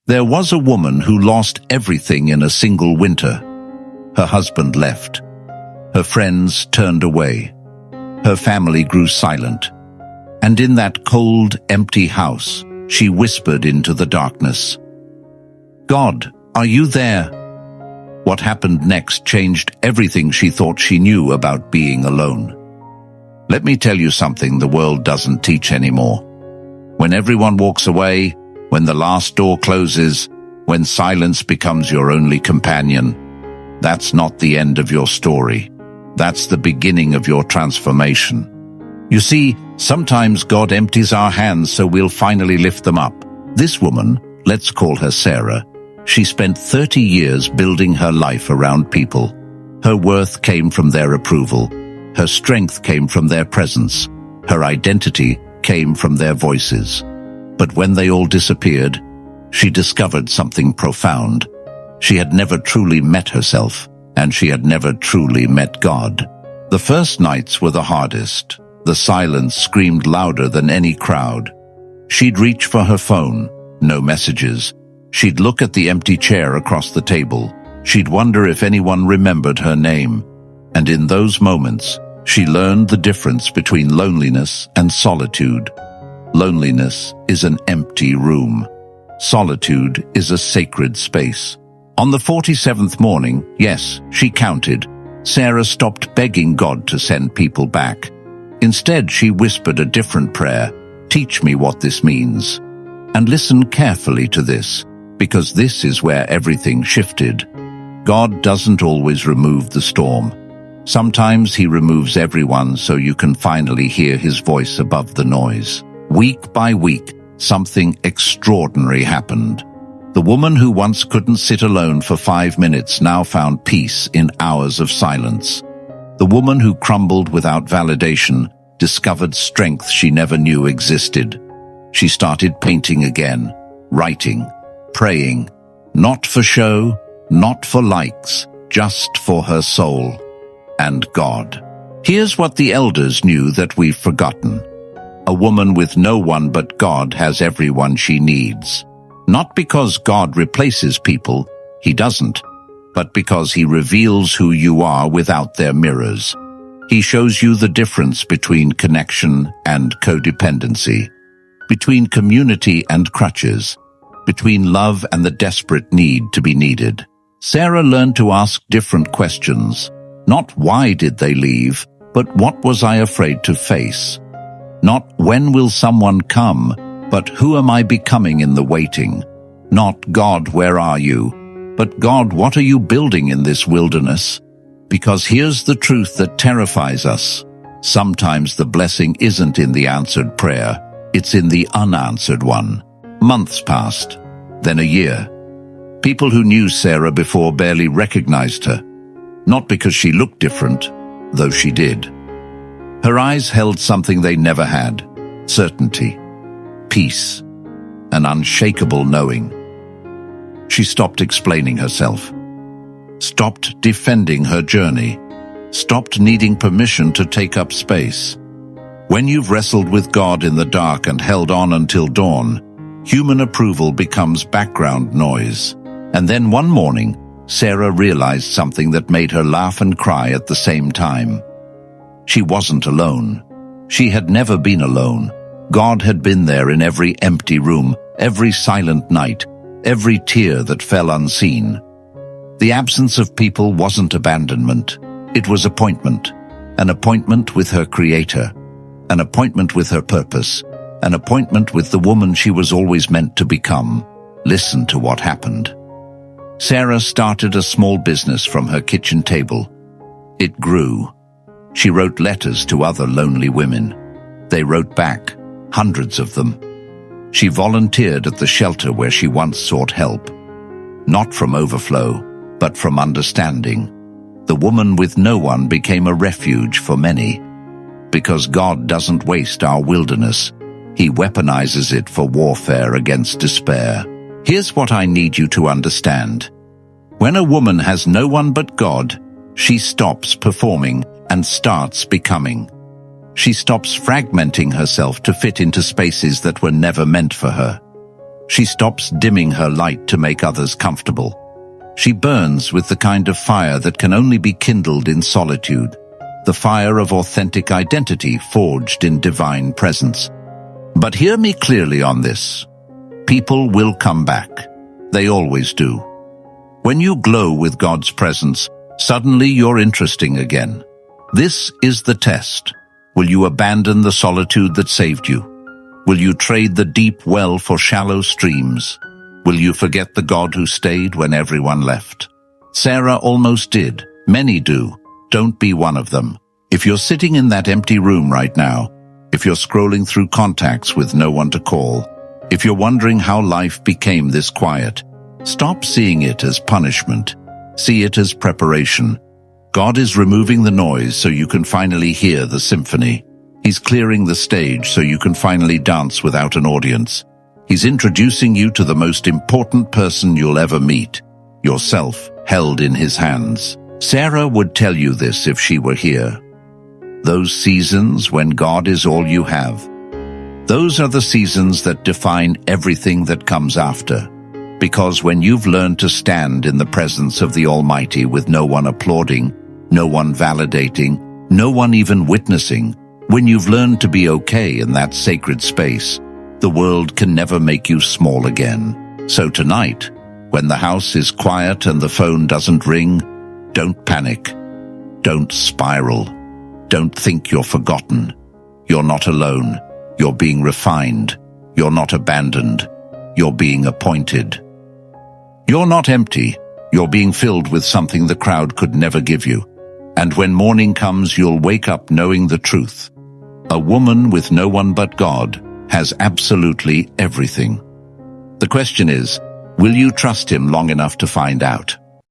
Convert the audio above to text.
There was a woman who lost everything in a single winter. Her husband left. Her friends turned away. Her family grew silent. And in that cold, empty house, she whispered into the darkness, "God, are you there?" What happened next changed everything she thought she knew about being alone. Let me tell you something the world doesn't teach anymore. When everyone walks away, when the last door closes, when silence becomes your only companion, that's not the end of your story. That's the beginning of your transformation. You see, sometimes God empties our hands so we'll finally lift them up. This woman, let's call her Sarah, she spent 30 years building her life around people. Her worth came from their approval. Her strength came from their presence. Her identity came from their voices. But when they all disappeared, she discovered something profound. She had never truly met herself, and she had never truly met God. The first nights were the hardest. The silence screamed louder than any crowd. She'd reach for her phone, no messages. She'd look at the empty chair across the table. She'd wonder if anyone remembered her name. And in those moments, she learned the difference between loneliness and solitude. Loneliness is an empty room. Solitude is a sacred space. On the 47th morning, yes, she counted, Sarah stopped begging God to send people back. Instead, she whispered a different prayer, "Teach me what this means." And listen carefully to this, because this is where everything shifted. God doesn't always remove the storm. Sometimes he removes everyone so you can finally hear his voice above the noise. Week by week, something extraordinary happened. The woman who once couldn't sit alone for 5 minutes now found peace in hours of silence. The woman who crumbled without validation discovered strength she never knew existed. She started painting again, writing, praying, not for show, not for likes, just for her soul and God. Here's what the elders knew that we've forgotten. A woman with no one but God has everyone she needs. Not because God replaces people, he doesn't, but because he reveals who you are without their mirrors. He shows you the difference between connection and codependency, between community and crutches, between love and the desperate need to be needed. Sarah learned to ask different questions. Not why did they leave, but what was I afraid to face? Not when will someone come, but who am I becoming in the waiting? Not God, where are you? But God, what are you building in this wilderness? Because here's the truth that terrifies us. Sometimes the blessing isn't in the answered prayer, it's in the unanswered one. Months passed, then a year. People who knew Sarah before barely recognized her. Not because she looked different, though she did. Her eyes held something they never had: certainty, peace, an unshakable knowing. She stopped explaining herself, stopped defending her journey, stopped needing permission to take up space. When you've wrestled with God in the dark and held on until dawn, human approval becomes background noise. And then one morning, Sarah realized something that made her laugh and cry at the same time. She wasn't alone. She had never been alone. God had been there in every empty room, every silent night, every tear that fell unseen. The absence of people wasn't abandonment. It was appointment. An appointment with her Creator. An appointment with her purpose. An appointment with the woman she was always meant to become. Listen to what happened. Sarah started a small business from her kitchen table. It grew. She wrote letters to other lonely women. They wrote back, hundreds of them. She volunteered at the shelter where she once sought help. Not from overflow, but from understanding. The woman with no one became a refuge for many. Because God doesn't waste our wilderness, he weaponizes it for warfare against despair. Here's what I need you to understand. When a woman has no one but God, she stops performing and starts becoming. She stops fragmenting herself to fit into spaces that were never meant for her. She stops dimming her light to make others comfortable. She burns with the kind of fire that can only be kindled in solitude, the fire of authentic identity forged in divine presence. But hear me clearly on this. People will come back. They always do. When you glow with God's presence, suddenly you're interesting again. This is the test. Will you abandon the solitude that saved you? Will you trade the deep well for shallow streams? Will you forget the God who stayed when everyone left? Sarah almost did. Many do. Don't be one of them. If you're sitting in that empty room right now, if you're scrolling through contacts with no one to call, if you're wondering how life became this quiet, stop seeing it as punishment. See it as preparation. God is removing the noise so you can finally hear the symphony. He's clearing the stage so you can finally dance without an audience. He's introducing you to the most important person you'll ever meet, yourself, held in his hands. Sarah would tell you this if she were here. Those seasons when God is all you have. Those are the seasons that define everything that comes after. Because when you've learned to stand in the presence of the Almighty with no one applauding, no one validating, no one even witnessing, when you've learned to be okay in that sacred space, the world can never make you small again. So tonight, when the house is quiet and the phone doesn't ring, don't panic. Don't spiral. Don't think you're forgotten. You're not alone. You're being refined. You're not abandoned. You're being appointed. You're not empty. You're being filled with something the crowd could never give you. And when morning comes, you'll wake up knowing the truth. A woman with no one but God has absolutely everything. The question is, will you trust him long enough to find out?